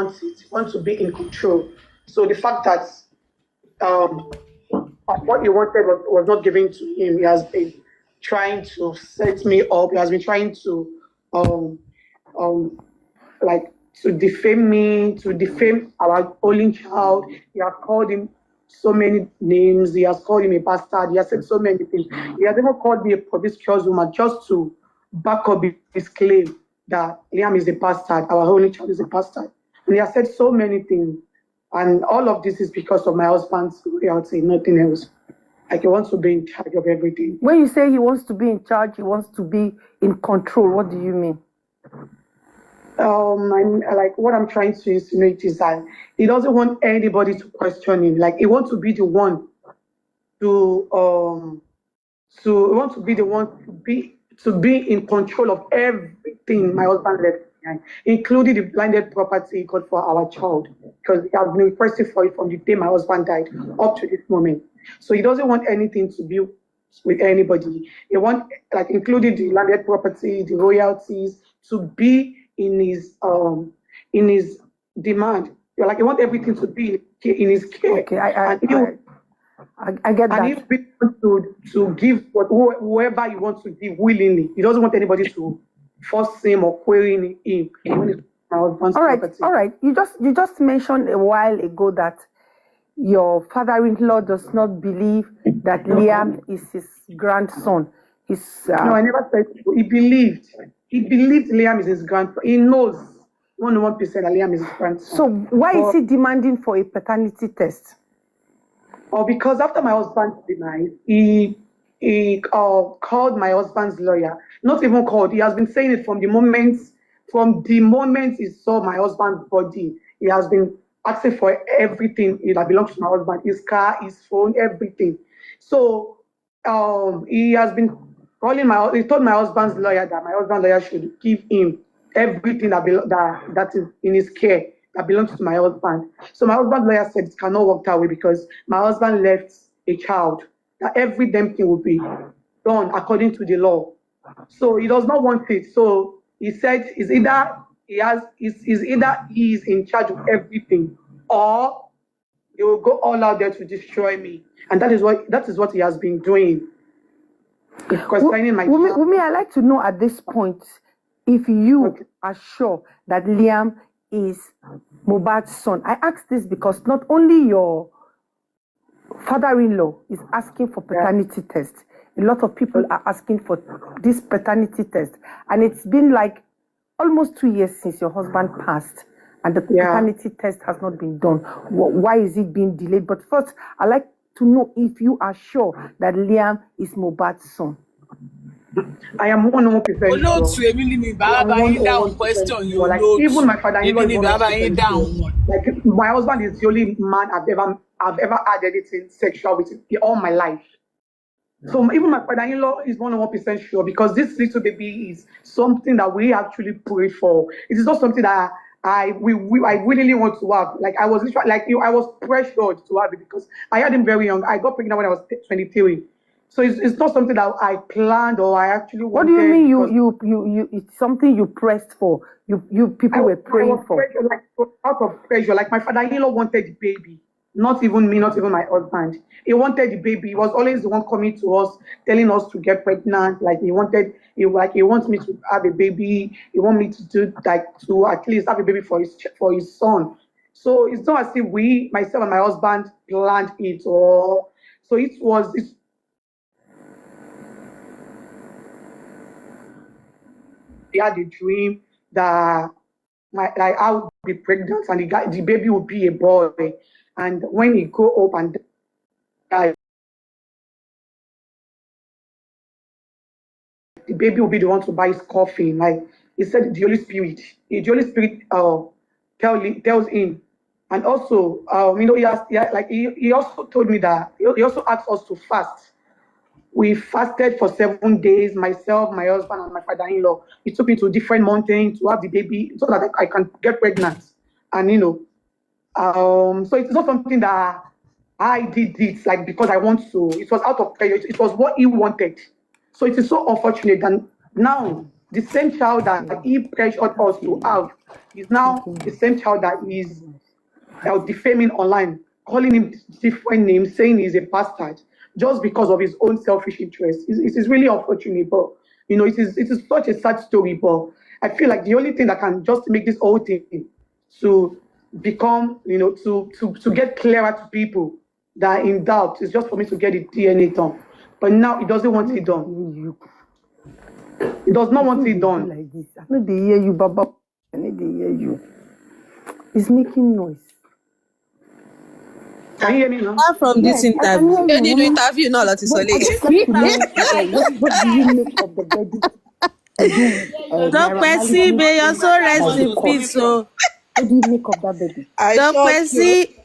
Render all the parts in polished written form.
wants it. He wants to be in control. So the fact that um, what he wanted was not given to him, he has been trying to set me up. He has been trying to um, um, like to defame me, to defame our only child. He has called him so many names. He has called him a bastard. He has said so many things. He has even called me a promiscuous woman just to back up his claim that Liam is a bastard, our only child is a bastard. And he has said so many things. And all of this is because of my husband's loyalty, nothing else. Like he wants to be in charge of everything. When you say he wants to be in charge, he wants to be in control, what do you mean? Like what I'm trying to insinuate is that he doesn't want anybody to question him. Like he wants to be the one to he wants to be the one to be in control of everything my husband left behind, including the blinded property he got for our child, because he has been requesting for it from the day my husband died up to this moment. So he doesn't want anything to be with anybody. He wants, like, including the landed property, the royalties, to be in his demand. You're like, he wants everything to be in his care. Okay, I get that. And he'll be able to give whoever he wants to give willingly. He doesn't want anybody to force him or query him. All right. You just mentioned a while ago that your father-in-law does not believe that Liam is his grandson. No, I never said so. He believed Liam is his grandson. He knows 101% that Liam is his grandson. So why is he demanding for a paternity test? Because after my husband's demise, he called my husband's lawyer. Not even called. He has been saying it from the moment he saw my husband's body. He has been asking for everything that belongs to my husband: his car, his phone, everything. So he has been calling he told my husband's lawyer that my husband's lawyer should give him everything that is in his care that belongs to my husband. So my husband's lawyer said it cannot work that way because my husband left a child, that every damn thing will be done according to the law. So he does not want it. So he said is either he is in charge of everything, or he will go all out there to destroy me. And that is what he has been doing. Concerning my child. Wumi, I'd like to know at this point if you are sure that Liam is Mohbad's son. I ask this because not only your father-in-law is asking for paternity test, a lot of people are asking for this paternity test, and it's been like almost 2 years since your husband passed and the paternity test has not been done. Why is it being delayed? But first, I'd like to know if you are sure that Liam is Mohbad's son. I am 100% sure. Like, even my father-in-law is 100% sure. Like, my husband is the only man I've ever had anything sexual with in all my life. So even my father-in-law is 100% sure, because this little baby is something that we actually prayed for. It is not something that I willingly want to have. Like, I was literally, like, I was pressured to have it because I had him very young. I got pregnant when I was 23. So it's not something that I planned or I actually wanted. What do you mean you it's something you pressed for? You people were praying for? Pressure, like, out of pressure. Like, my father-in-law wanted the baby. Not even me, not even my husband. He wanted the baby. He was always the one coming to us, telling us to get pregnant. Like, he wants me to have a baby. He wants me to at least have a baby for his son. So it's not as if myself and my husband, planned it, or so it was. He had a dream that I would be pregnant and the baby would be a boy. And when he grow up and die, the baby will be the one to buy his coffin. Like, he said, the Holy Spirit tells him. And also, he also told me that he also asked us to fast. We fasted for 7 days, myself, my husband, and my father-in-law. He took me to different mountains to have the baby so that I can get pregnant. And so it's not something that I did it like because I want to. It was out of pressure. It was what he wanted. So it is so unfortunate that now The same child that he pressured us to have is now the same child that is defaming online, calling him different names, saying he's a bastard just because of his own selfish interest. It is really unfortunate, but it is such a sad story. But I feel like the only thing that can just make this whole thing to become, to get clearer to people that are in doubt is just for me to get the DNA done. But now he doesn't want it done. He does not want it done. Like this. I know they hear you, Baba. I know they hear you. It's making noise. Can you hear me now? Apart from this interview, Any interview not a lot to I'd just like to know what do you make of the verdict? Dr. C, may your soul rest in peace. So, what do you make of that verdict? Dr. C,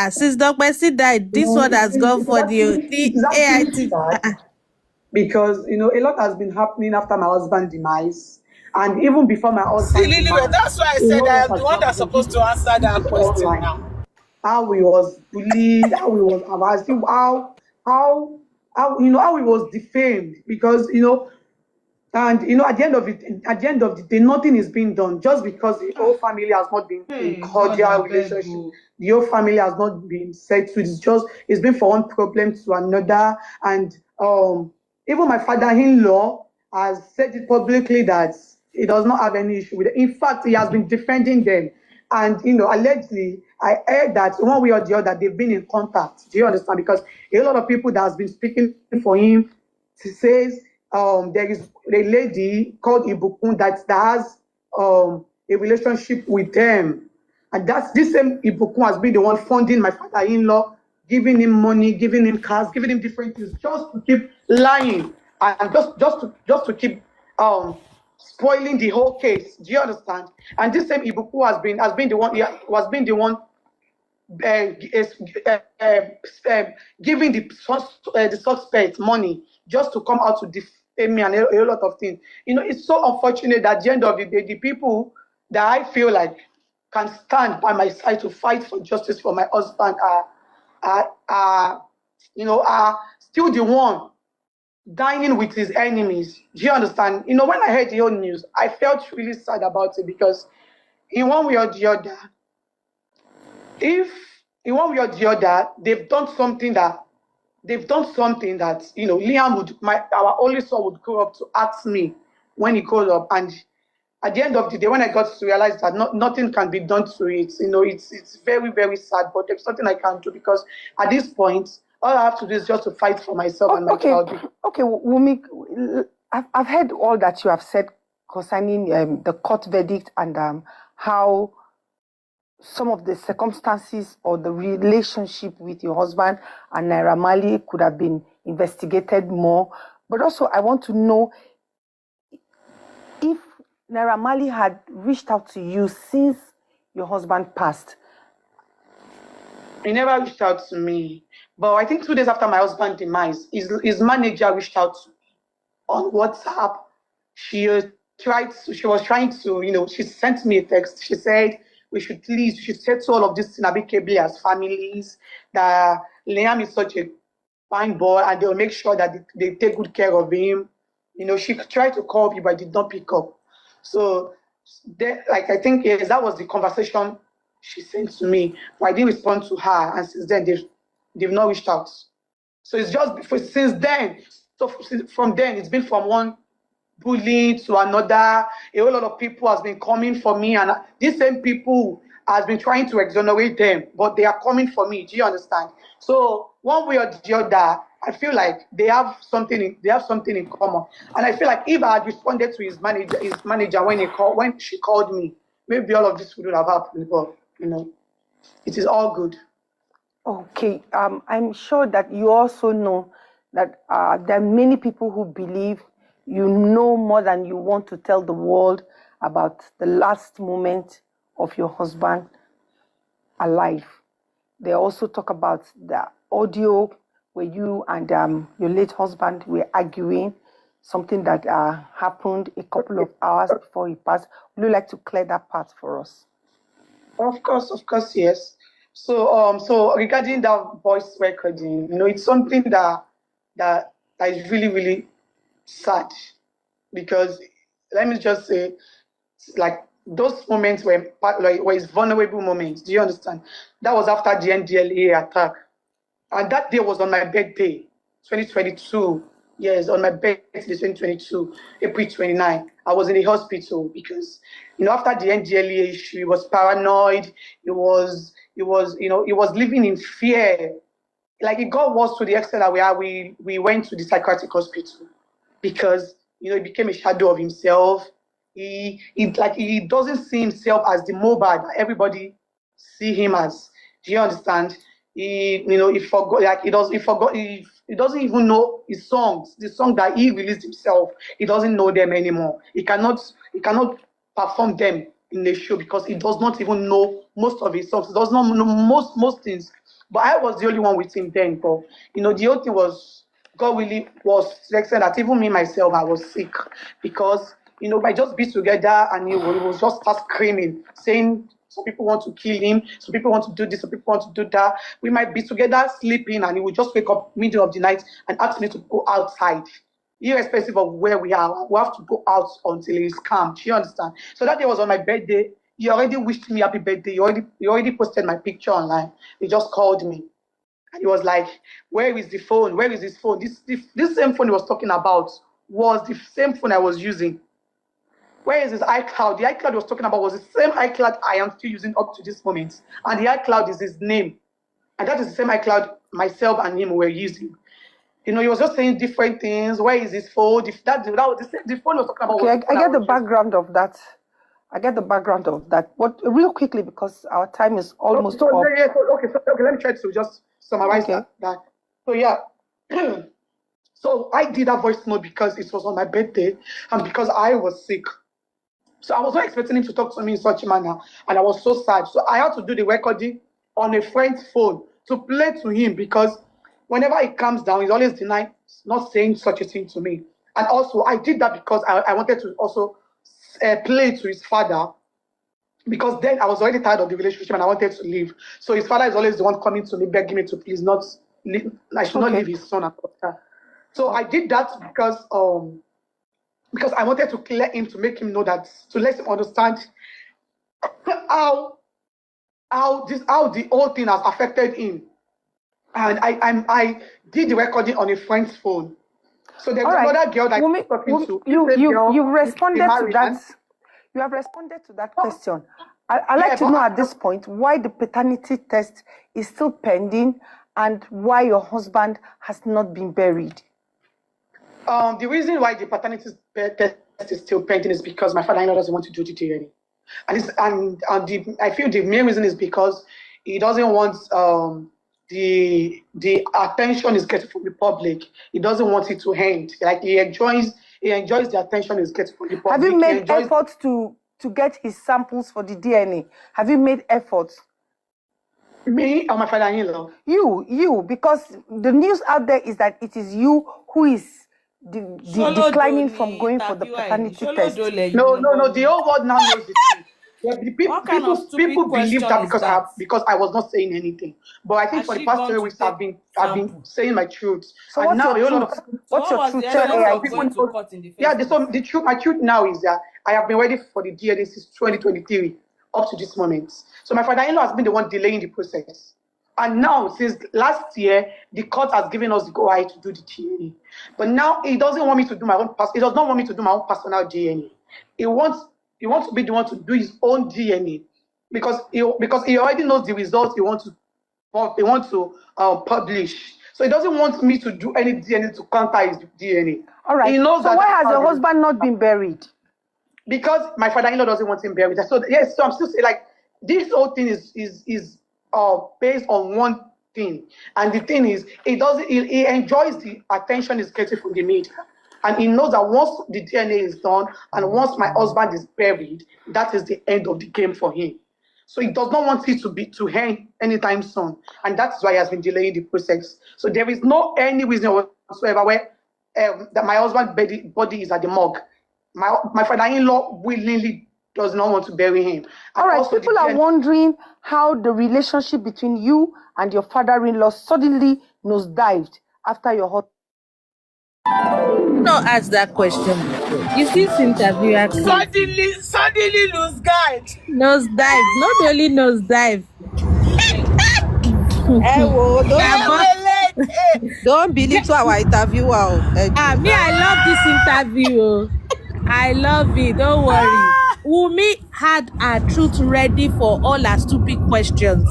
since Dr. C died, this one has gone for the AIT. Because a lot has been happening after my husband's demise, and even before my husband. See, Lily, that's why I said I am the one that's supposed to answer that question now. How he was bullied, how he was harassed, how he was defamed, because and at the end of the day, nothing is being done just because the whole family has not been in cordial relationship. The whole family has not been settled. It's been from one problem to another, and even my father-in-law has said it publicly that he does not have any issue with it. In fact, he has been defending them. And, allegedly, I heard that one way or the other, they've been in contact. Do you understand? Because a lot of people that has been speaking for him says there is a lady called Ibukun that has a relationship with them. And this same Ibukun has been the one funding my father-in-law, giving him money, giving him cars, giving him different things, just to keep lying and just to keep spoiling the whole case. Do you understand? And this same Ibuku has been the one giving the suspect money just to come out to defame me and a lot of things. It's so unfortunate that at the end of the day, the people that I feel like can stand by my side to fight for justice for my husband are still the one dining with his enemies. Do you understand? When I heard the whole news, I felt really sad about it, because in one way or the other, they've done something that Liam our only son would grow up to ask me when he grows up. And at the end of the day, when I got to realize that nothing can be done to it, it's very, very sad, but there's nothing I can do, because at this point, all I have to do is just to fight for myself and my child. Okay, Wumi, I've heard all that you have said concerning the court verdict and how some of the circumstances or the relationship with your husband and Naira Marley could have been investigated more. But also, I want to know if Naira Marley had reached out to you since your husband passed. He never reached out to me. But I think 2 days after my husband's demise, his manager reached out to me on WhatsApp. She was trying to, she sent me a text. She said, we should settle all of this in amicably as families, that Liam is such a fine boy and they'll make sure that they take good care of him. She tried to call me, but I did not pick up. So, I think, yes, that was the conversation she sent to me, but I didn't respond to her, and since then they've not reached out. So it's just since then. So from then, it's been from one bullying to another. A whole lot of people has been coming for me, and these same people has been trying to exonerate them, but they are coming for me. Do you understand? So one way or the other, I feel like they have something in common, and I feel like if I had responded to his manager when she called me, maybe all of this would have happened. But it is all good. Okay, I'm sure that you also know that there are many people who believe you know more than you want to tell the world about the last moment of your husband alive. They also talk about the audio where you and your late husband were arguing, something that happened a couple of hours before he passed. Would you like to clear that part for us? Of course, yes. So regarding that voice recording, it's something that is really, really sad, because let me just say, like those moments were his vulnerable moments. Do you understand? That was after the NDLA attack, and that day was on my birthday, 2022. Yes, on my birthday, 2022, April 29. I was in the hospital because, after the NDLA issue, he was paranoid. He was living in fear. Like it got worse to the extent that we went to the psychiatric hospital because he became a shadow of himself. He doesn't see himself as the Mohbad that everybody see him as. Do you understand? He forgot, like he doesn't even know his songs, the song that he released himself. He doesn't know them anymore. He cannot perform them in the show because he does not even know most of his songs. He does not know most things. But I was the only one with him then. But the whole thing was, God really was to the extent that even me myself, I was sick because by just be together and he was just start screaming, saying some people want to kill him, some people want to do this, some people want to do that. We might be together sleeping and he would just wake up middle of the night and ask me to go outside. Irrespective of where we are, we have to go out until he's calm. Do you understand? So that day was on my birthday. He already wished me happy birthday. He already posted my picture online. He just called me. And he was like, where is the phone? Where is his phone? This same phone he was talking about was the same phone I was using. Where is his iCloud? The iCloud he was talking about was the same iCloud I am still using up to this moment. And the iCloud is his name. And that is the same iCloud myself and him were using. He was just saying different things. Where is his phone? The phone he was talking about. Okay, I get the background of that. I get the background of that. But real quickly, because our time is almost up. Okay, let me try to just summarize that. So yeah. So I did that voice note because it was on my birthday and because I was sick. So I was not expecting him to talk to me in such a manner, and I was so sad. So I had to do the recording on a friend's phone to play to him because whenever he comes down, he's always denying, not saying such a thing to me. And also, I did that because I wanted to also play to his father, because then I was already tired of the relationship and I wanted to leave. So his father is always the one coming to me, begging me to please not leave, I should not leave his son and daughter. So I did that because I wanted to clear him, to make him know that, to let him understand how the whole thing has affected him. And I did the recording on a friend's phone. So there's another girl that I'm talking to. You've responded to that. You have responded to that question. I'd like to know at this point why the paternity test is still pending and why your husband has not been buried. The reason why the paternity test is still pending is because my father-in-law doesn't want to do the DNA. I feel the main reason is because he doesn't want the attention is getting from the public. He doesn't want it to end. Like he enjoys the attention is getting from the public. Have you made efforts to get his samples for the DNA? Have you made efforts? Me or my father-in-law? You, because the news out there is that it is you who is declining from going for the paternity test. No. The whole world now knows the truth. People believe that because I was not saying anything. But I think for the past 3 weeks I've been saying my truth. So what's your truth? The truth. My truth now is that I have been ready for the DNA since 2023 up to this moment. So my father-in-law has been the one delaying the process. And now, since last year, the court has given us the go-ahead to do the DNA. But now he doesn't want me to do my own. He does not want me to do my own personal DNA. He wants to be the one to do his own DNA because he already knows the results he wants to publish. So he doesn't want me to do any DNA to counter his DNA. All right. So why has your husband not been buried? Because my father-in-law doesn't want him buried. So yes, so I'm still saying, like, this whole thing is based on one thing, and the thing is, he enjoys the attention he's getting from the media, and he knows that once the DNA is done and once my husband is buried, that is the end of the game for him. So he does not want it to end anytime soon, and that's why he has been delaying the process. So there is no any reason whatsoever where that my husband's body is at the morgue. My father-in-law willingly does not want to bury him. And all right, people are wondering how the relationship between you and your father-in-law suddenly nosedived after your hot. No, ask that question. Is this interviewer crazy? Suddenly lose guide. Nose dive, not only nose dive. Don't believe to our interviewer. Me, I love this interview. I love it. Don't worry. Wumi had her truth ready for all her stupid questions.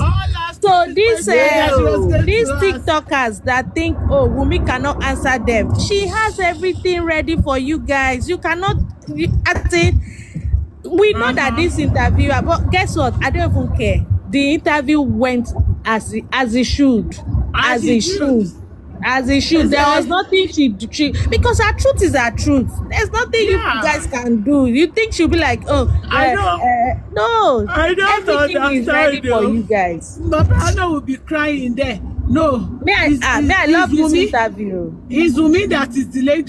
So these TikTokers that think, oh, Wumi cannot answer them, she has everything ready for you guys. You cannot. I think we know that this interviewer, but guess what? I don't even care. The interview went as it should. As it should. There was nothing she because her truth is her truth. There's nothing you guys can do. You think she'll be like, oh, no. I don't everything is ready for you guys. But Anna will be crying there. No. I love this interview. It's Wumi that is delayed.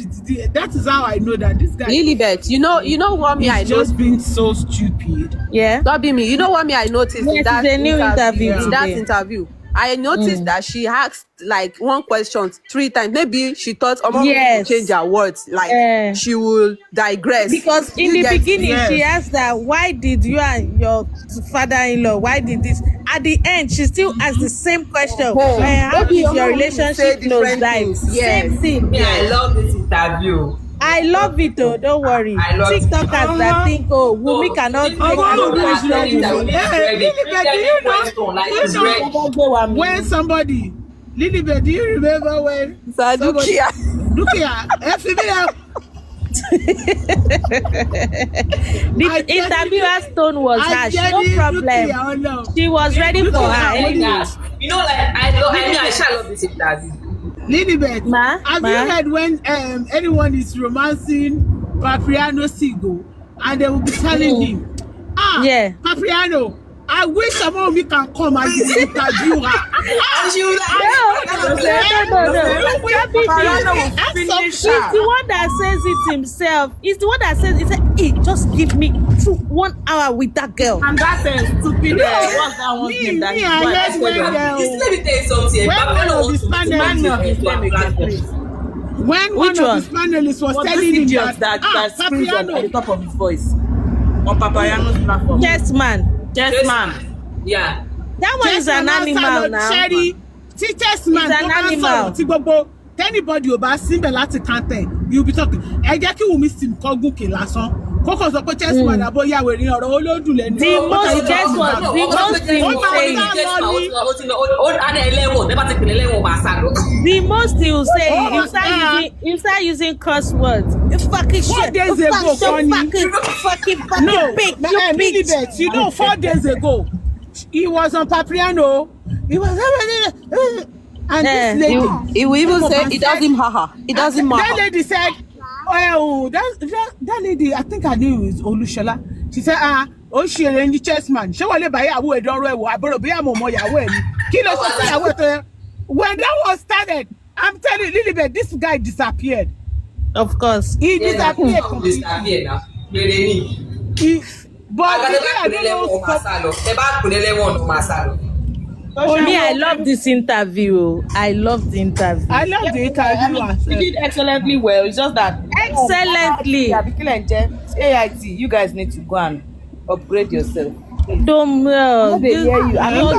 That is how I know that this guy. Lilibet, you know what me I know. Just being so stupid. Yeah. Don't be me. You know what me I noticed in that interview. I noticed that she asked like one question 3 times. Maybe she thought will change her words. Like she will digress. Because in the beginning, she asked that, why did you and your father-in-law, why did this? At the end, she still asked the same question. How is your relationship close dive? Same thing. Yeah, I love this interview. I love it though, don't worry. TikTokers that think, oh, Wumi cannot take when somebody, Lilibet, do you remember when Dukia, the interviewer's tone was harsh, no problem. She was ready for her. You know, like I shall love this interview. Lilibet, have you heard when anyone is romancing Papriano Sigo and they will be telling him, Papriano, I wish someone we can come and interview her. He's the one that says it himself. He's the one that says it. Hey, just give me 1 hour with that girl. And that's stupid. What's that one name that let me tell you something. When one of his panelists was telling him that screams at the top of his voice on Papriano's platform. Yes, man. Yeah. That one is an animal now. Teachers man. It's an animal. Anybody about simple láti kante, you'll be talking. I get you miss him call gòkè lásán. Koko sọ pé chess man abo ya we ni ọ̀rọ̀ olódùn lẹ́nu. The most guess what? The most he will say, you start using curse words. Fucking shit. 4 days ago, fucking bitch. You know, 4 days ago, he was on Papriano. He was and this lady, he will even say it doesn't haha. It doesn't matter. That lady said, oh, that lady, I think her name is Olushola. She said, oh, she is the chessman. She was by a word or a bro, be a momo ya when. When that was started, I'm telling you, Lilibet, this guy disappeared. Of course. He disappeared completely. Me, I love this interview. I love the interview. You did excellently well. It's just that excellently. AIT, you guys need to go and upgrade yourself. Don't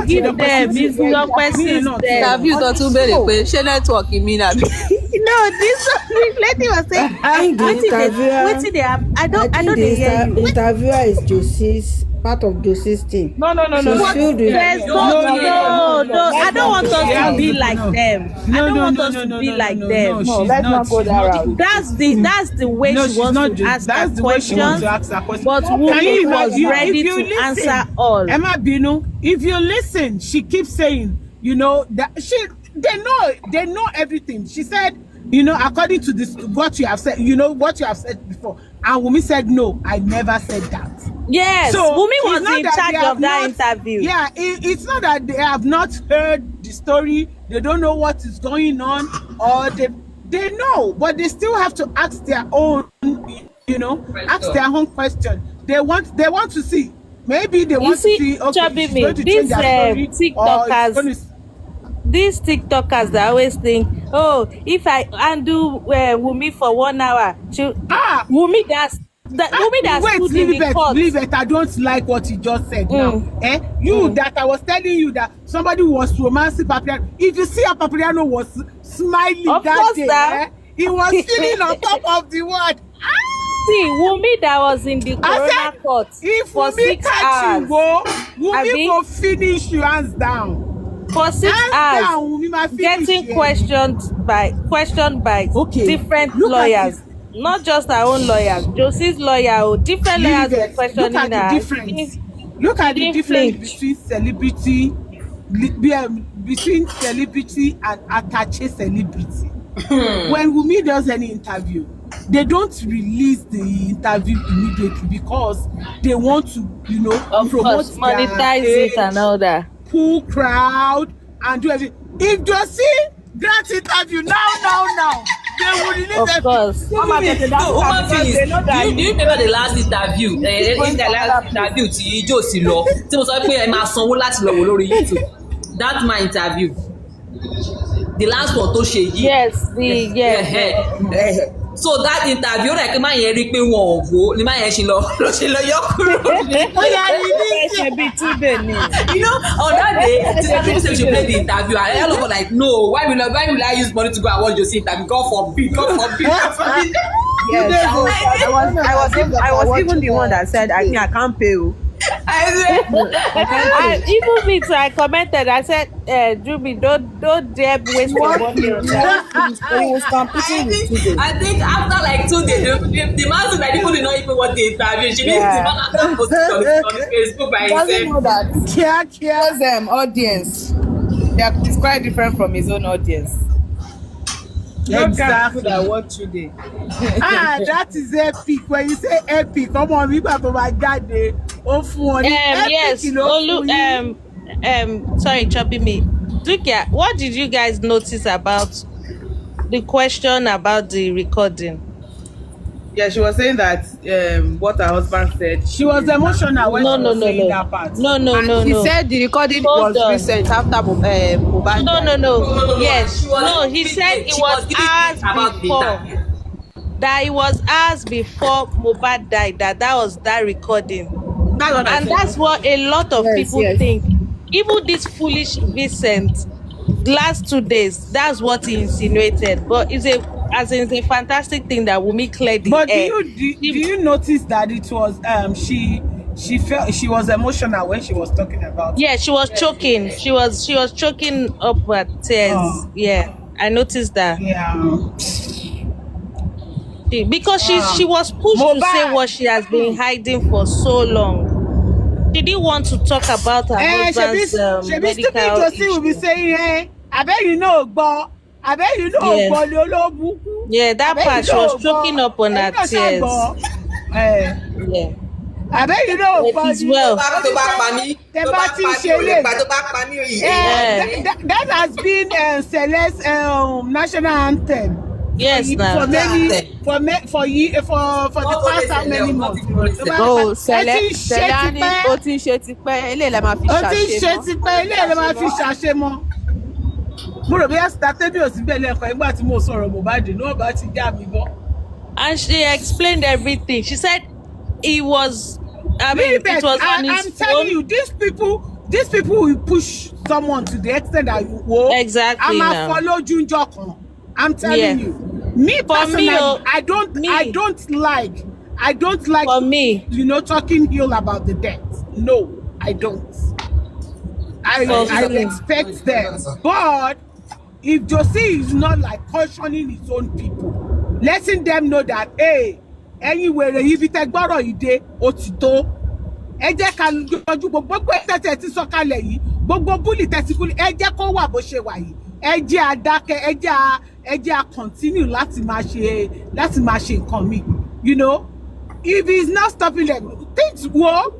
give them. It's your question. Interview tó tún béèrè pé ṣé network mi na. No, this lady was saying. Waiting there. I don't hear you. Interviewer is Josie's part of Josie's team. No. No. I don't want us to be like them. I don't want us to be like them. No, let's not go that route. That's the way she wants to ask that question. But Wumi was ready to answer all. Emma Binu, if you listen, she keeps saying, you know, that they know everything. She said, you know, according to this, what you have said, you know, what you have said before. And Wumi said, no, I never said that. Yes, so Wumi was in charge of that interview. Yeah, it's not that they have not heard the story, they don't know what is going on, or they know, but they still have to ask their own, you know, ask their own question. They want to see. Maybe they want to see, okay, she's going to change their story, TikTokers, these TikTokers that always think, oh, if I undo Wumi for 1 hour, Wumi that stood in the court. Leave it. I don't like what you just said now. That I was telling you that somebody was romancing Papiano. If you see how Papiano was smiling of that day, he was sitting on top of the word. See, Wumi that was in the corona court for 6 hours. Wumi will finish you hands down. For 6 hours, getting questioned by different lawyers. Not just our own lawyers. Josie's lawyer, different lawyers were questioning her. Look at the difference between celebrity and attaché celebrity. When Wumi does any interview, they don't release the interview immediately because they want to, promote, monetize it and all that. Cool crowd and do everything. If Josie grants interview now, they will release it. Of course. Do you remember the last interview? The last interview tí Josie lọ tí mo sọ pé ẹ máa sanwó láti lọ wò lórí YouTube. That's my interview. The last one tó ṣe yìí. Yes. So that interview like má yẹn rí pé wọn ò wò ní má yẹn ṣe lọ yọ kúrò. On that day people say we should play the interview and all of us like no, why will I use money to go and watch Josie interview? God forbid. Yes, I was even the one that said I can't pay you. Even me too, I commented. I said, Juby, don't dare waste your money on that. I think after like 2 days, the man said that people did not even want the interview. She didn't even after posting on Facebook by himself. Doesn't know that Kia's audience, it's quite different from his own audience. Exactly. That what today. That is epic. When you say epic, come on, we got to my God. Yes. Sorry, chopping me. Dukia, what did you guys notice about the question about the recording? Yeah, she was saying that what her husband said. She was emotional when she was saying that part. No. He said the recording was recent after Mohbad. No. Yes. He said it was hours before. That it was hours before Mohbad died. That was that recording. That's what a lot of people think. Even this foolish Vincent, last 2 days, that's what he insinuated. But it's a fantastic thing that Wumi cleared the air. But do you notice that it was she felt she was emotional when she was talking about? Yeah, she was choking. She was choking up with tears. Yeah, I noticed that. Yeah. Because she was pushed to say what she has been hiding for so long. She didn't want to talk about her husband's medical issue. Josie will be saying, I bet you know, but I bet you know, yeah, that part she was choking up on her tears. Yeah. I bet you know, but he's well. That has been Celeste's national anthem. Yes, for the past how many months? Oh, Celeste, and she explained everything. She said it was. It was on his I'm telling you, these people will push someone to the extent that you will. Exactly. I'm follow Junjokon. I'm telling you. Me personally, I don't like for me, talking ill about the death. No, I don't. I respect them. But if Josie is not like cautioning his own people, letting them know that anywhere if it gboro ide otito ẹ jẹ́ ká yọjú gbogbo tete ti sọ̀kalẹ̀ yìí gbogbo bully tete bully ẹ jẹ́ kó wà bó ṣe wà yìí ẹ jẹ́ adákẹ́ ẹ jẹ́ continue láti máa ṣe nǹkan mi if he's not stopping them things wo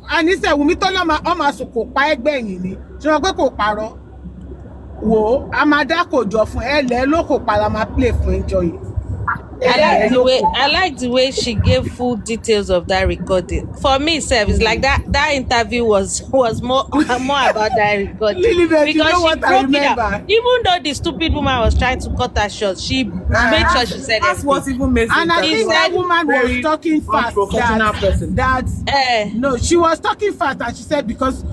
and he said Wunmi tó lọ máa sọ kò pa ẹgbẹ́ yìí ni ṣé wọn pé kò parọ́ wo amada kò jọ fún ẹ lẹ ló kò pa la máa play fún enjoy I like the way she gave full details of that recording. For me, self, it's like that interview was more about that recording. Lilibet, because you know she what I broke it up. remember? Even though the stupid woman was trying to cut her short, she made sure she said That's what everything. even makes And I think that woman was talking fast. unprofessional person. No, she was talking fast, and she said because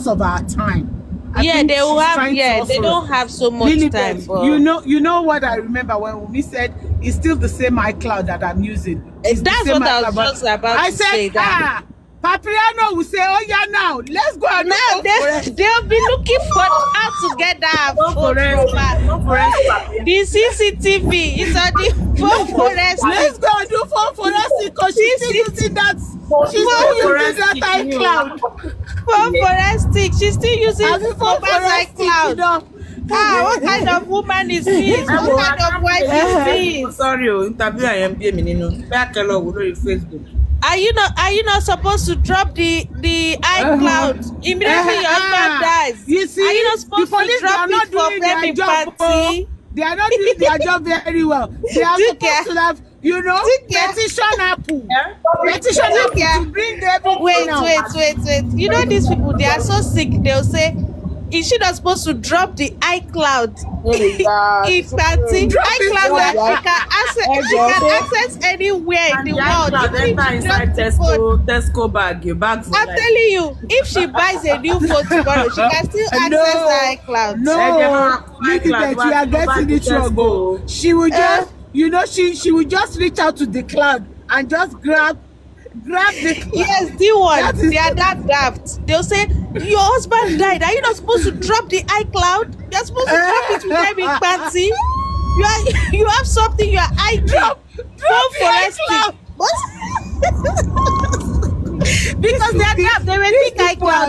of our time. I Yeah, think they will she's have. trying to Yeah, they also- don't have so much Lilibet, time. But you know what I remember when Wumi said it's still the same iCloud that I'm using. It's the that's same what I was iCloud, just about I to said, say. That Papriano will say, oh yeah, now let's go and now they'll be looking for how to get that phone from her. The CCTV is on the phone forensic. Let's go and do phone forensic because she's still using that. She's still using that iCloud. Phone forensic. She's still using phone forensic iCloud. What kind of woman is this? What kind of wife is this? Sorry, interview I am being in Facebook. Are you not supposed to drop the iCloud immediately your husband dies? You see, are you not supposed to drop it for family party? They are not doing their job very well. They are supposed to have, petition Apple. Petition Apple to bring everything out. Wait. You know these people, they are so sick. They'll say, is she not supposed to drop the iCloud? It's party iCloud that she can access anywhere in the world. Inside Tesco bag, your bag for I'm telling you, if she buys a new phone tomorrow, she can still access the iCloud. No, look at that, you are getting it wrong. She will just, she will just reach out to the cloud and just grab the cloud. Yes, the one. They are that daft. They'll say, your husband died. Are you not supposed to drop the iCloud? You're supposed to drop it with them in party. You have something you are hiding. Drop forensic. Because they are daft. They will think iCloud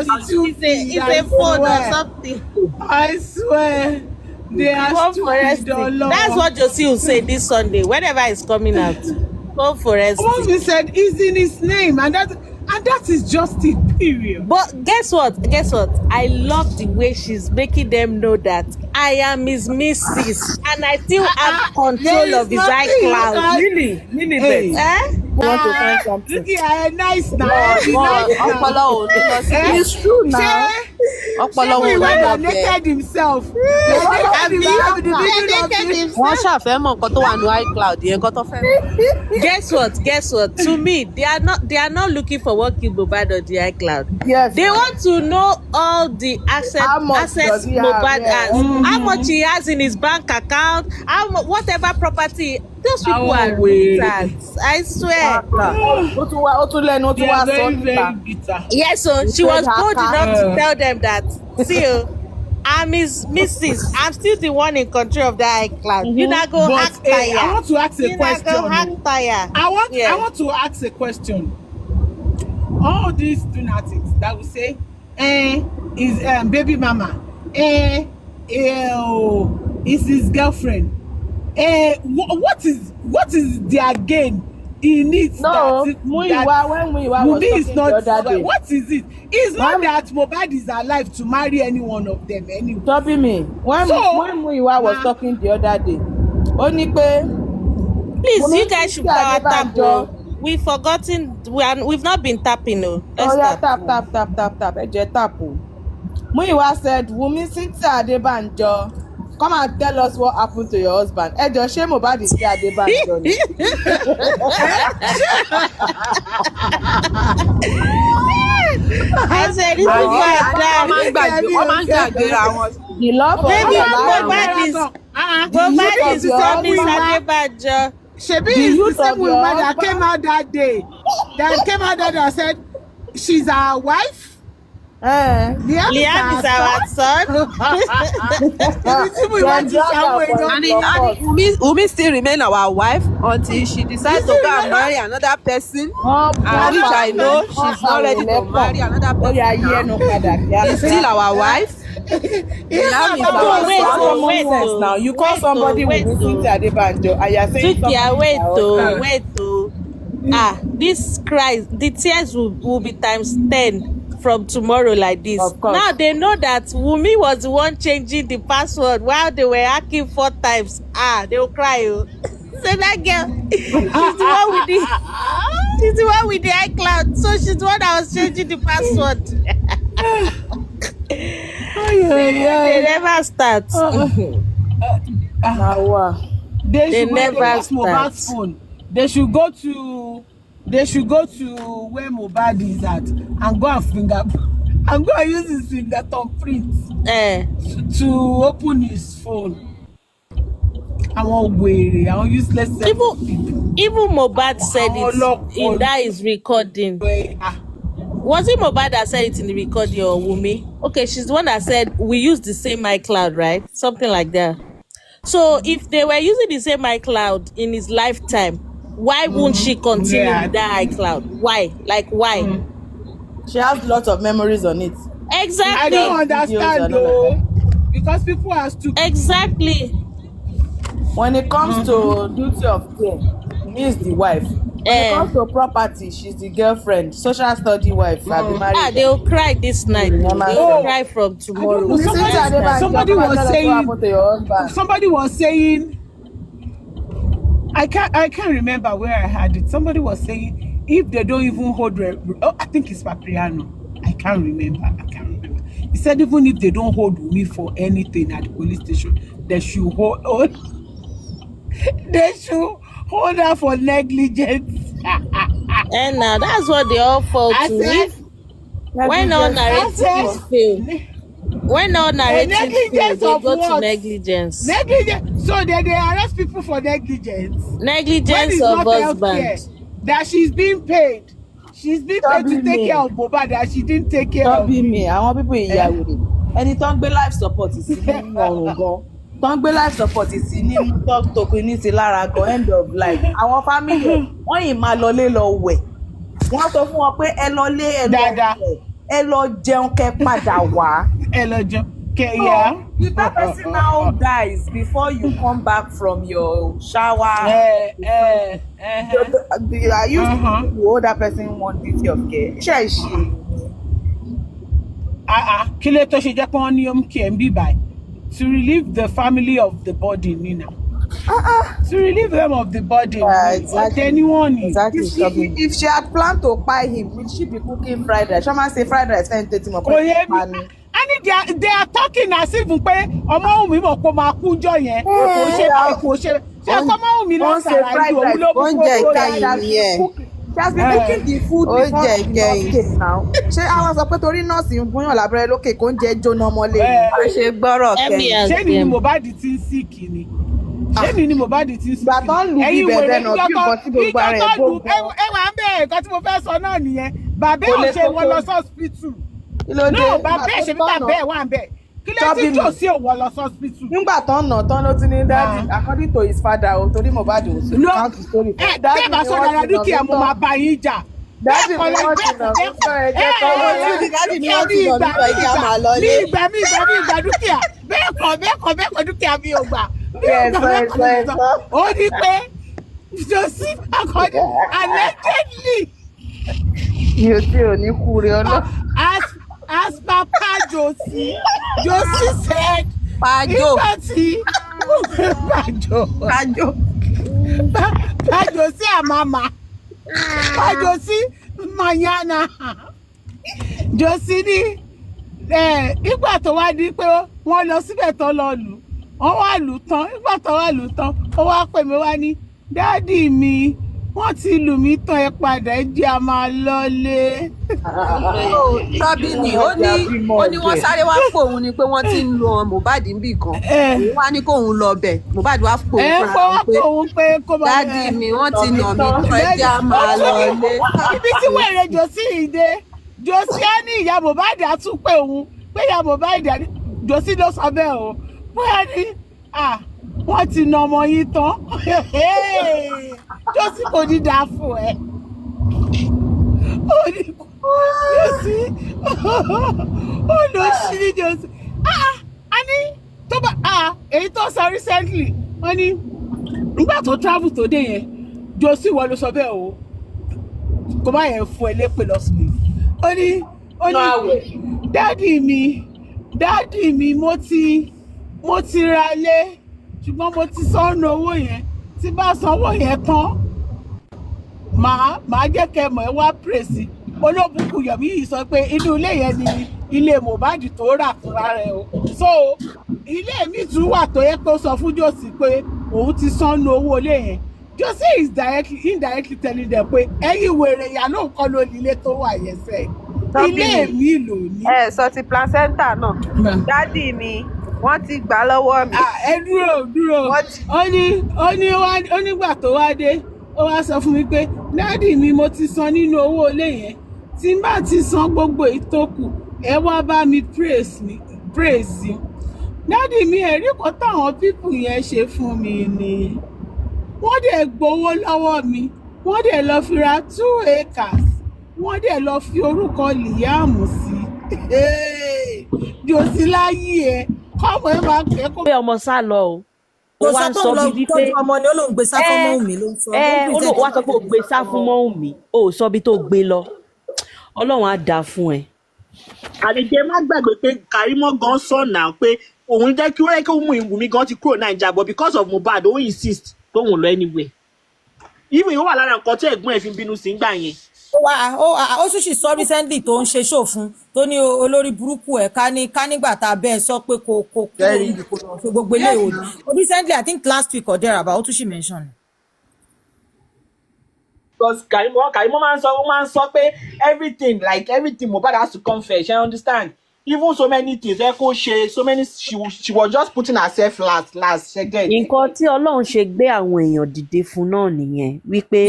is a phone or something. I swear. They are stupid. That's what Josie will say this Sunday whenever it's coming out. Phone forensic. He said is in his name, and that is just it, period. But guess what? I love the way she's making them know that I am his missus and I still have control of his iCloud. Really, Eh? You want to find something? Yeah, nice now. It's true now. He naked himself. Wọ́n ṣàfẹ́ mọ̀ nǹkan tó wà ní iCloud yẹn nǹkan tó fẹ́. Guess what? To me, they are not looking for what killed Mohbad on the iCloud. Yes. They want to know all the assets Mohbad has, how much he has in his bank account, whatever property. Those people are losers. I swear. Yes, so she was bold enough to tell them that, see, I'm his missus. I'm still the one in control of the iCloud. You not go hack tire. I want to ask a question. Go hack tire. I want to ask a question. All these lunatics that will say, is baby mama, is his girlfriend. What is their gain in it? No, Muyiwa, when Muyiwa was talking the other day. What is it? It's not that Mohbad is alive to marry any one of them anyway. Tobi me, when Muyiwa was talking the other day, please, you guys should power tap. We've forgotten. We've not been tapping. No. Tap. Tap. Muyiwa said, Wunmi Cynthia Adebanjo, come and tell us what happened to your husband. Ṣé Mohbad is Adebanjo ni? I said, this is what that. The love of Mohbad is Miss Adebanjo. Shebi is the same woman that came out that day. That said she's our wife. Liam is our son. And Wunmi still remain our wife until she decides to go and marry another person. And which I know she's not ready to marry another person. She's still our wife. Liam is our son. Now you call somebody with Cynthia Adebanjo and you're saying wait. This cries, the tears will be times 10 from tomorrow like this. Now they know that Wunmi was the one changing the password while they were hacking 4 times. They will cry. So that girl, she's the one with the iCloud. So she's the one that was changing the password. They never start. They never start. Mohbad's phone. They should go to where Mohbad is at and go and use his finger thumbprint to open his phone. I won't useless people. Even Mohbad said it in that his recording. Was it Mohbad that said it in the recording or Wumi? Okay, she's the one that said we use the same iCloud, right? Something like that. So if they were using the same iCloud in his lifetime, why won't she continue with that iCloud? Why? Like why? She has lots of memories on it. Exactly. I don't understand though. Because people are stupid. Exactly. When it comes to duty of care, he is the wife. When it comes to property, she's the girlfriend, social study wife. They'll cry this night. They'll cry from tomorrow. Somebody was saying, I can't remember where I had it. Somebody was saying, if they don't even hold, I think it's Papriano. I can't remember. He said even if they don't hold me for anything at the police station, they should hold her for negligence. And now that's what they all fall to. When all narratives fail, they go to negligence. Negligence. So they arrest people for negligence. Negligence of husband. That she's being paid. She's being paid to take care of Mohbad that she didn't take care of. Me. I want people in Yahweh. Any tongue be life support is in go. Tongue be life support is in talk to Lara go end of life. Our family, wọ́n yìí máa lọlé lọ wẹ̀. Wọ́n sọ fún wọn pé ẹ lọ jẹun kẹ́ padà wá. Ẹ lọ jẹun kẹ́ yá. If that person now dies before you come back from your shower, I used to owe that person one duty of care. Kí ló tó ṣe jẹ́ pé wọ́n ní home care ń bí báyìí to relieve the family of the body, Nina. To relieve them of the body. Exactly. If she had planned to buy him, would she be cooking fried rice? Someone say fried rice, then 30 more. They are talking as if pé ọmọ mi mọ̀ kó máa kú jọ yẹn. Kò ṣe ọmọ mi lọ sàrà ìlú òun ló kú. She has been cooking the food before the nurse came now. Ṣé àwọn sọ pé torí nọ́ọ̀sì ń gúnyàn lábẹ́rẹ́ lókè kó ń jẹ jóná mọ́lé ni? Ṣé gbọ́rọ̀ kẹ́yìn? Ṣé ni Mohbad ti ń síkì ni? Ṣé ni Mohbad ti ń síkì? Bàtọ́ ń lu bíbẹ̀ bẹ́ẹ̀ náà bí nǹkan tí gbogbo ara ẹ̀ gbogbo. Ẹ wà ń bẹ̀rẹ̀ nǹkan tí mo fẹ́ sọ náà nìyẹn. Bàbá ò ṣe wọ́n lọ sọ́spítù. No, bàbá ẹ̀ ṣe bí bàbá ẹ̀ wà ń bẹ̀. Kí ló ti jò sí òwò lọ sọ́spítù? Nígbà tán nà tán ló ti ní dáàdì according to his father o torí Mohbad ò sí count his story. Bẹ́ẹ̀ bá sọ dára dúkìá mo máa bá yín jà. Dáàdì mi wọ́n ti nà mí sọ ẹ̀jẹ̀ kan wọ́n ti dáàdì mi wọ́n ti nà mí sọ ẹ̀jẹ̀ àmà lọ lé. Mi ìgbà dúkìá bẹ́ẹ̀ kọ́ dúkìá mi ò gbà. Ó ní pé Joseph akọ́dé allegedly. Yóò tí ò ní kúre ọlọ́. As Papa Josie said, Pajo sí àmàmà. Pajo sí mañana. Josie ní nígbà tó wá di pé wọ́n lọ síbẹ̀ tó lọ lù. Wọ́n wá lù tán. Nígbà tó wá lù tán, ó wá pè mí wá ní dáàdì mi. Wọ́n ti lù mí tán ẹ padà ẹ jẹ́ a máa lọlé. Tọ́bí ni ó ní wọ́n sáré wá pò òun ni pé wọ́n ti ń lo Mohbad níbì kan. Òun wá ní kóun lọ bẹ̀. Mohbad wá pò òun fúnra pé dádì mi wọ́n ti nà mí tán ẹ jẹ́ a máa lọlé. Ibi tí wẹ̀rẹ̀ Josie ìdè Josie á ní ìyá Mohbad á tún pé òun pé ìyá Mohbad Josie ló sọ bẹ́ẹ̀ o. Bóyá ní wọ́n ti nà ọmọ yín tán. Josie kò ní dáa fún ẹ. Josie ó lọ sí ní Josie. A ní tó bá èyí tó sọ recently wọ́n ní nígbà tó travel tó dé yẹn Josie wọ́n ló sọ bẹ́ẹ̀ o kò má yẹn fún ẹ lépè lọ́sùn. Ó ní dáàdì mi mo ti ra lé ṣùgbọ́n mo ti sọ́nà owó yẹn tí bá sanwó yẹn tán màá jẹ́ kẹ́ mọ̀ ẹ́ wá pèsè olóbùkún Yomi yìí sọ pé inú ilé yẹn ni ilé Mohbad tó rà fúnra rẹ̀ o so ilé mi tún wà tó yẹ kó sọ fún Josie pé òun ti san nu owó ilé yẹn Josie is indirectly telling them pé ẹ̀yin wèrè ìyá náà kọ́ ló ní ilé tó wà yẹn sẹ́ ilé mi lò ní. Sọ ti placenta náà dádì mi wọ́n ti gbà lọ́wọ́ mi. Ẹ dúró ó nígbà tó wá dé ó wá sọ fún mi pé dádì mi mo ti san nínú owó ilé yẹn tí n bá ti san gbogbo ìtókù ẹ wá bá mi praise dádì mi ẹ̀rí kan táwọn pípù yẹn ṣe fún mi ni wọ́n dẹ̀ gbowó lọ́wọ́ mi wọ́n dẹ̀ lọ fi ra 2 acres wọ́n dẹ̀ lọ fi orúkọ Liam sí Josie láyé ẹ kọ́mọ ẹ máa kẹ́kọ̀ọ́. pé ọmọ sá lọ o ó wá sọ bí wípé ọmọ ni ó lóun gbé sá fún Mohbad ló ń sọ. ó wá sọ pé ó gbé sá fún Mohbad ó sọ bí tó gbé lọ Ọlọ́run á dá fún ẹ. àdèjẹ má gbàgbé pé Karimo gan sọ náà pé òun jẹ́ kí wọ́n kí wọ́n mú Wùmí gan ti kúrò Naija but because of Mohbad ó insist tóun lọ anywhere even ó wà lára nǹkan tí ẹ̀gbọ́n ẹ̀ fi bínú sí gbà yẹn. ó tún sì sọ recently tó ń ṣe ṣòfin tó ní olórí burúkú ẹ̀ ká nígbà tá a bẹ́ẹ̀ sọ pé kò kúrò níbi kò lọ ṣe gbogbo ilé òní recently I think last week or thereabout ó tún sì mention. Because Karimo máa ń sọ pé everything Mohbad has to come first, you understand? Even so many things ẹ kó ṣe so many she was just putting herself last ṣẹgẹ. nǹkan tí Ọlọ́run ṣe gbé àwọn èèyàn dìde fún náà nìyẹn wípé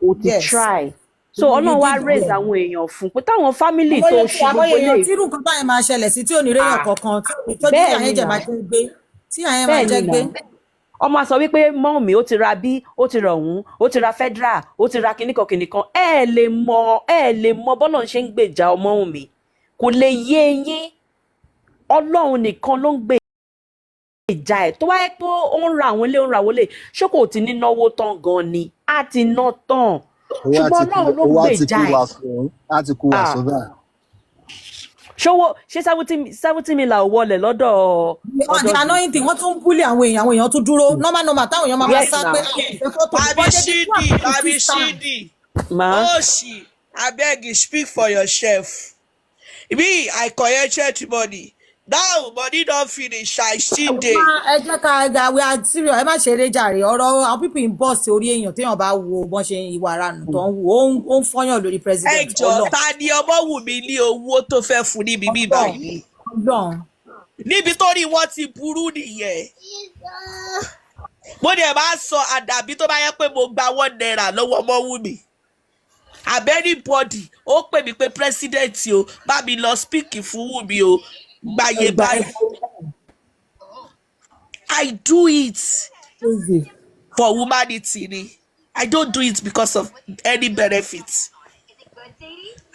o ti try so Ọlọ́run wá raise àwọn èèyàn fún pé táwọn family tó ṣe gbogbo ilé. àwọn èèyàn tí irú nǹkan báyìí máa ṣẹlẹ̀ sí tí ò ní réyàn kankan tó ní àyẹ̀jẹ̀ máa jẹ́ gbé tí àyẹ̀ máa jẹ́ gbé. ọmọ sọ wípé mọ́mì ó ti ra bí ó ti rọ̀ ọ̀hún ó ti ra federal ó ti ra kìnnìkan ẹ lè mọ bọ́lọ̀ ṣe ń gbèjà ọmọ mi kò lè yé yín Ọlọ́run nìkan ló ń gbèjà ẹ̀ tó wáyé pé ó ń ra àwọn ilé ó ń ra àwọn ilé ṣé kò ti ní náwó tán gan ni á ti ná tán ṣùgbọ́n Ọlọ́run ló ń gbèjà ẹ̀. á ti kú wa sọ́dọ̀. ṣówó ṣé 70 million wọlé lọ́dọ̀. the annoying thing wọ́n tún ń búlì àwọn èèyàn tún dúró normal táwọn èèyàn máa sá pé Abishidi Oshi abeg you speak for yourself me I collected money now money don finish I still dey. ẹ jẹ́ ká we are serious ẹ má ṣeré jàre ọ̀rọ̀ àwọn people in boss orí èèyàn téèyàn bá wo bọ́n ṣe ìwà ara nù tó ń wo ó ń fọ́yàn lórí president. ẹ jọ ta ni Ọmọwùmí ní owó tó fẹ́ fún níbi bíbá yìí níbi tó rí wọ́n ti burú nìyẹn mo dẹ̀ máa sọ àdàbí tó bá yẹ pé mo gba $1 lọ́wọ́ Ọmọwùmí abẹ́nibọ́dì ó pè mí pé president o bá mi lọ speak fún Wùmí o gbàyè báyìí. I do it for humanity ni I don't do it because of any benefit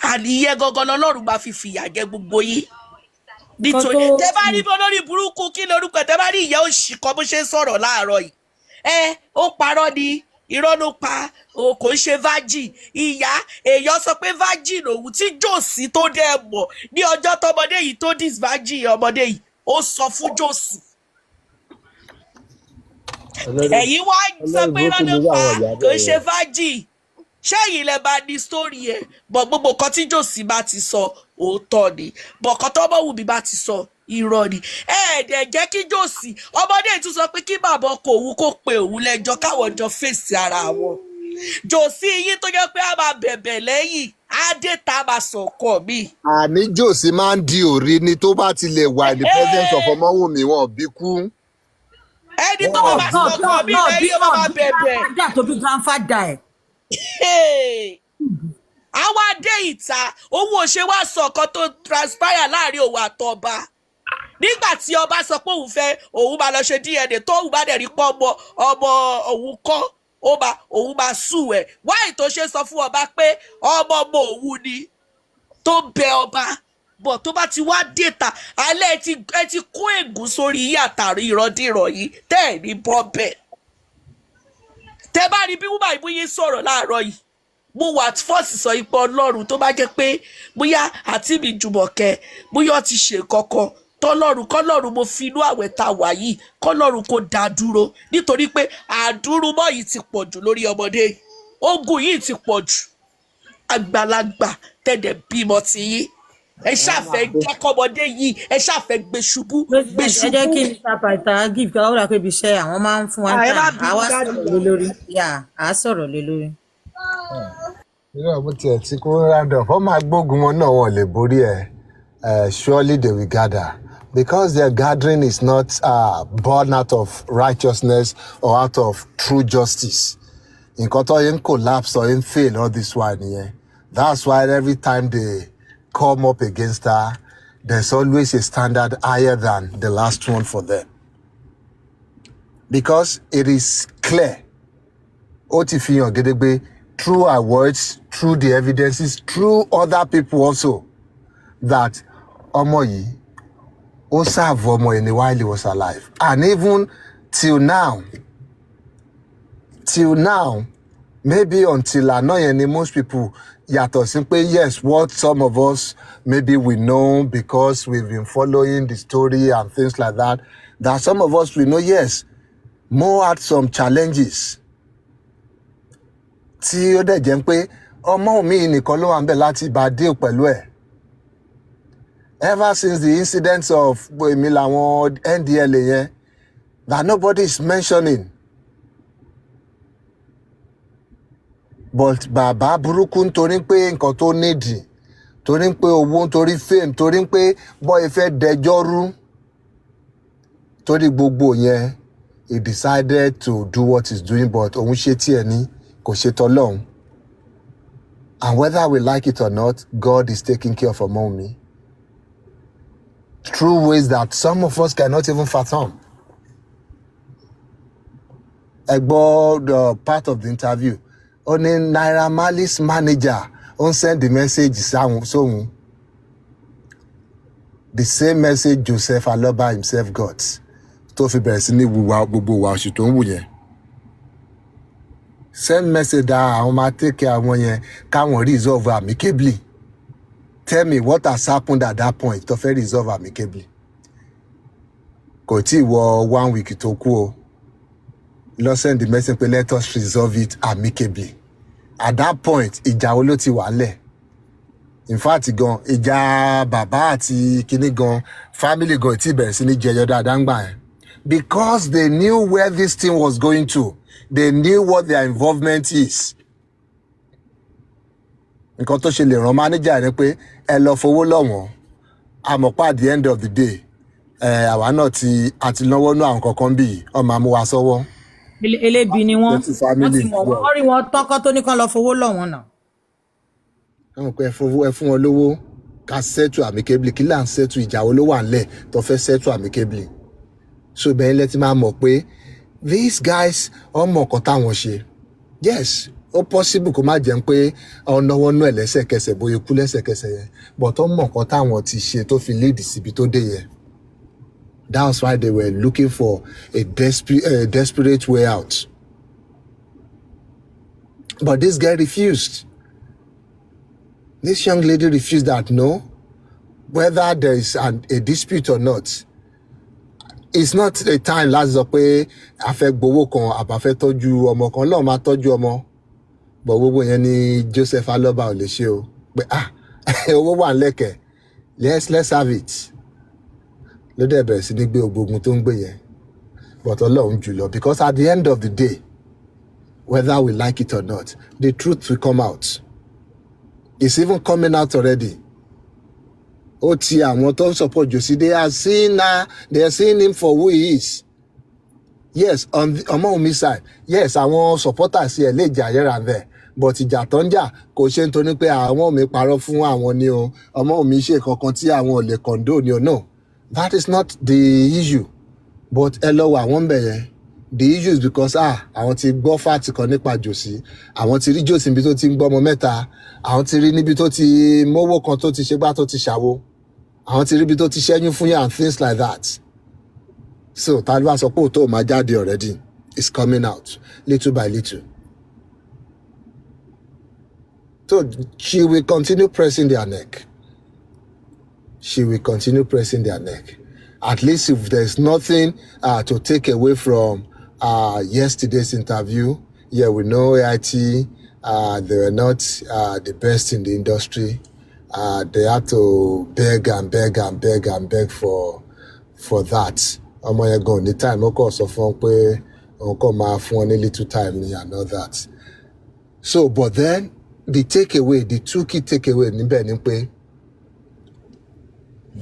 and iye gangan lọ́lọ́run máa fi fìyà jẹ gbogbo yín nítorí tẹ bá rí olórí burúkú kí lórúkọ tẹ bá rí ìyá òṣì kan bó ṣe ń sọ̀rọ̀ láàárọ̀ yìí ó parọ́ ni irọ́ ló pa kò ń ṣe virgin ìyá èèyàn sọ pé virgin òun tí Josie tó dẹ̀ mọ̀ ní ọjọ́ tọmọdé yìí tó dis virgin ọmọdé yìí ó sọ fún Josie ẹ̀yin wá sọ pé irọ́ ló pa kò ń ṣe virgin ṣẹ́yìn lẹ bá ní sítórì ẹ̀ bọ̀ gbogbo kan tí Josie bá ti sọ òótọ́ ni bọ̀ kan tó Ọmọwùmí bá ti sọ irọ́ ni ẹ̀ẹ́dẹ̀ jẹ́ kí Josie ọmọdé tún sọ pé kí bàbá ọkọ òun kó pe òun lẹ́jọ́ káwọn jọ fèsì ara wọn Josie yín tó jẹ́ pé a máa bẹ̀bẹ̀ lẹ́yìn adéta máa sọ̀kọ̀ mi. àní Josie máa ń di òrí ni tó bá ti lè wà in the presence of Ọmọwùmí wọn bí kú. ẹni tó máa sọ̀kọ̀ mi lẹ́yìn ó máa bẹ̀bẹ̀. grandfather àwọn adé ìta owó ṣe wá sọ ọ̀kan tó transpire láàrin òun àtọba nígbà tí ọba sọ pé òun máa lọ ṣe DNA tó òun bá dẹ̀ rí pọ́ ọmọ òun kọ́ òun máa sùn ẹ̀ wáyé tó ṣe sọ fún ọba pé ọmọ òun ni tó bẹ ọba bọ̀ tó bá ti wá dèta alẹ́ ẹ ti kó ègún sórí yí àtàrí ìrọ̀dìrọ̀ yìí tẹ́ ẹ̀ ní bọ́bẹ̀ tẹ́ bá rí bí wúbà ìbúyé sọ̀rọ̀ láàárọ̀ yìí mo wà fọ́ọ̀sì sọ ipò Ọlọ́run tó bá jẹ́ pé bóyá àti mi Jùmọ̀kẹ́ bóyá ó ti ṣe kọ́kọ́ kọ́lọ́run mo fi inú àwẹ̀ ta wà yìí kọ́lọ́run kò dá dúró nítorí pé àdúrúmọ́ yìí ti pọ̀ jù lórí ọmọdé ogun yìí ti pọ̀ jù àgbàlagbà tẹ̀dẹ̀ bímọ ti yín ẹ ṣàfẹ́ jẹ́kọ́mọdé yìí ẹ ṣàfẹ́ gbé ṣubú. ẹ jẹ́ kí Mr. Paita give kí ọlọ́dà pé ibi iṣẹ́ àwọn máa ń fún wa ní àwa sọ̀rọ̀ lé lórí àá sọ̀rọ̀ lé lórí. irú ọmọ tiẹ̀ tí kò rádọ̀ wọ́n máa gbógun wọn náà wọn lè borí ẹ̀. Surely they will gather because their gathering is not born out of righteousness or out of true justice. Nǹkan tó yẹn collapse or yẹn fail all this while nìyẹn. That's why every time they come up against her, there's always a standard higher than the last one for them. Because it is clear, ó ti fi hàn gedegbe through her words, through the evidences, through other people also, that ọmọ yìí ó serve ọmọ yìí while he was alive, and even till now, maybe until àná yẹn ni most people yàtọ̀ sí pé yes, what some of us maybe we know because we've been following the story and things like that, that some of us we know yes, Mo had some challenges tí ó dẹ̀ jẹ́ pé ọmọ mi nìkan ló wà ń bẹ̀ láti bá deal pẹ̀lú ẹ̀. Ever since the incidents of èmi làwọn NDLA yẹn that nobody is mentioning. But bàbá burúkú nítorí pé nǹkan tó nídìí, torí pé owó, nítorí fame, torí pé bọ́ọ̀ fẹ́ dẹjọ́ rú, torí gbogbo yẹn, he decided to do what he's doing, but òun ṣe tiẹ̀ ní, kò ṣe tọ́lọ́hun. And whether we like it or not, God is taking care of Ọmọ́wùmí through ways that some of us cannot even fathom. I gbọ́ the part of the interview. Only Naira Marley's manager on send the message sóhun. The same message Joseph Aloba himself got. Tó fi bẹ̀rẹ̀ sí ní wùwà gbogbo wa oṣù tó ń wù yẹn. Send message that àwọn máa take care àwọn yẹn káwọn resolve amicably. Tell me what has happened at that point tó fẹ́ resolve amicably. Kò tí wọ 1 week tó kú o. Lọ send the message pé let us resolve it amicably. At that point, ìjà wo ló ti wà lẹ̀? In fact, gan ìjà bàbá àti kíní gan family gan ti bẹ̀rẹ̀ sí ní jẹyọ dáadáa ńgbà yẹn. Because they knew where this thing was going to. They knew what their involvement is. Nǹkan tó ṣe lè ràn manager ni pé ẹ lọ fowó lọ́wọ́n. Àmọ́ at the end of the day, àwa náà ti àti lọ́wọ́ náà àwọn kankan bíi ọmọ amúwa sọ́wọ́. Elébi ni wọ́n ti mọ̀ wọ́n rí wọn tọ́kọ́ tó ní kán lọ fowó lọ̀ wọ́n náà. Àwọn kan ẹ fún wọn lówó ká settle amicably, kí là ń settle ìjà wo ló wà ńlẹ̀ tó fẹ́ settle amicably. So bẹ́ẹ̀ lẹ́tí máa mọ̀ pé these guys ọmọ kan táwọn ṣe. Yes, ó possible kó má jẹ́ pé ọ̀nà wọn náà lẹ́sẹ̀kẹsẹ̀ bóyá kú lẹ́sẹ̀kẹsẹ̀ yẹn, but ọmọ kan táwọn ti ṣe tó fi lead síbi tó dé yẹn. That's why they were looking for a desperate way out. But this guy refused. This young lady refused that no, whether there is a dispute or not, it's not a time láti sọ pé a fẹ́ gbowó kan àbá fẹ́ tọ́jú ọmọ kan, lọ́ọ̀ máa tọ́jú ọmọ. But gbogbo yẹn ni Joseph Aloba ò lè ṣe o. Pé owó wà ńlẹ̀kẹ̀, let's have it. Ló dẹ̀ bẹ̀rẹ̀ sí ní gbé ògbógun tó ń gbé yẹn. But Ọlọ́run jùlọ, because at the end of the day, whether we like it or not, the truth will come out. It's even coming out already. Ó ti àwọn tó ń support Josie, they are seeing him for who he is. Yes, on Ọmọ́wùmí side, yes, àwọn supporters ẹ̀ lè jà here and there. But ìjà tó ń jà kò ṣe nítorí pé àwọn mi parọ́ fún àwọn ni o, Ọmọ́wùmí ṣe kankan tí àwọn ò lè condone ni o, no. That is not the issue. But ẹ lọ wọ àwọn bẹ̀ yẹn. The issue is because àwọn ti gbọ́ fáàtì kan nípa Josie, àwọn ti rí Josie níbi tó ti ń gbọ́ ọmọ mẹ́ta, àwọn ti rí níbi tó ti mówó kan tó ti ṣe gbá tó ti ṣàwo, àwọn ti rí níbi tó ti ṣẹ́yún fún yà and things like that. So ta ló wá sọ pé òótọ́ máa jáde already. It's coming out little by little. So she will continue pressing their neck. She will continue pressing their neck. At least if there's nothing to take away from yesterday's interview, yeah, we know AIT, they were not the best in the industry. They had to beg and beg and beg and beg for that. Ọmọ yẹn gan ní time ó kàn sọ fún wọn pé òun kàn máa fún wọn ní little time ni and all that. So, but then the takeaway, the two key takeaway níbẹ̀ ni pé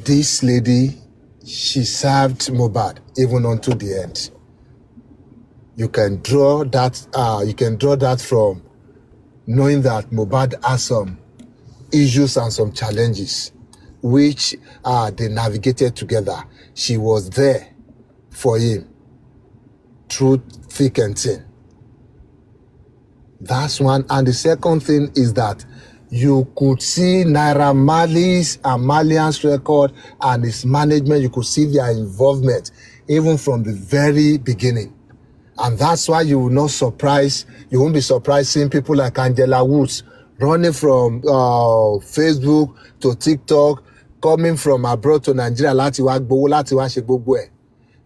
this lady, she served Mohbad even unto the end. You can draw that from knowing that Mohbad has some issues and some challenges which they navigated together. She was there for him through thick and thin. That's one. And the second thing is that you could see Naira Marley's and Malian's record and his management. You could see their involvement even from the very beginning. And that's why you won't be surprised seeing people like Angela Woods running from Facebook to TikTok, coming from abroad to Nigeria,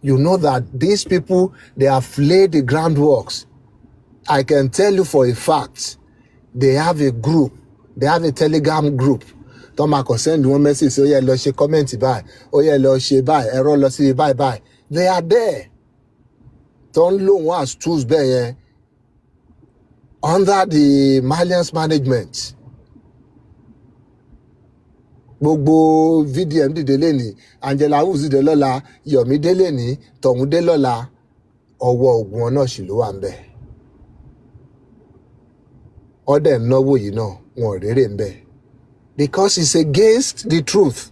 you know that these people, they have laid the groundworks. I can tell you for a fact, they have a group, they have a Telegram group. Toma can send one message, oh yeah, let's comment by, oh yeah, let's buy, error, let's buy. They are there. Don't know what's tools there under the Malians management. Gbogbo VDM dìde lẹ́ni, Angela Woods dìde lọ́la, Yomi dé lẹ́ni, Tọ̀hún dé lọ́la, ọwọ́ ogun náà sì ló wà ńbẹ̀. Ọdẹ náwó yìí náà wọn rere ńbẹ̀. Because it's against the truth.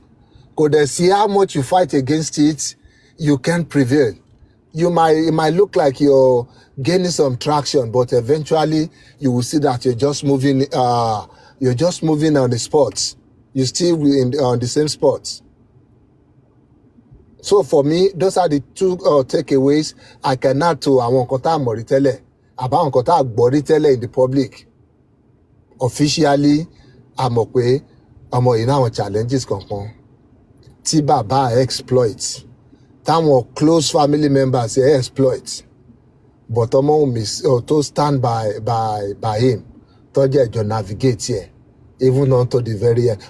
Kò dẹ̀ sí how much you fight against it, you can't prevail. It might look like you're gaining some traction, but eventually you will see that you're just moving on the spots. You're still on the same spots. So for me, those are the two takeaways I can add to àwọn nǹkan tá a mọ̀ rí tẹ́lẹ̀, àbáwọn nǹkan tá a gbọ́ rí tẹ́lẹ̀ in the public. Officially, a mọ̀ pé ọmọ yìí náà àwọn challenges kankan tí bàbá exploit. Táwọn close family members exploit, but ọmọ to stand by him, tó jẹ́ ìjọ navigate here, even unto the very end.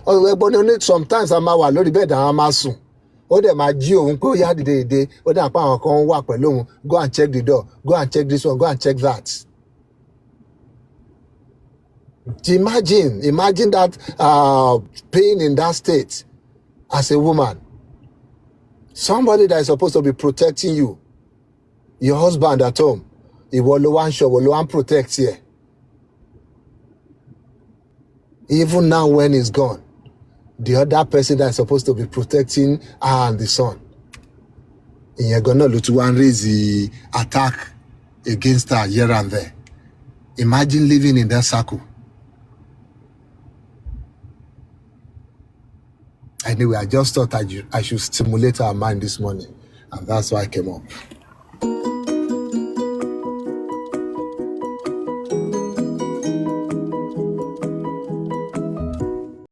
Sometimes a máa wà lórí bẹ́ẹ̀dì àwọn máa sùn, ó dẹ̀ máa jí òun kó yá dìde, ó dẹ̀ àpá àwọn kan wà pẹ̀lú òun, go and check the door, go and check this one, go and check that. Imagine that being in that state as a woman. Somebody that is supposed to be protecting you, your husband at home, ìwọ ló wá ń ṣọ́, ìwọ ló wá ń protect here. Even now when he's gone, the other person that is supposed to be protecting her and the son, ìyẹn gan náà ló tún wá ń raise the attack against her here and there. Imagine living in that circle. Anyway, I just thought I should stimulate our mind this morning, and that's why I came up.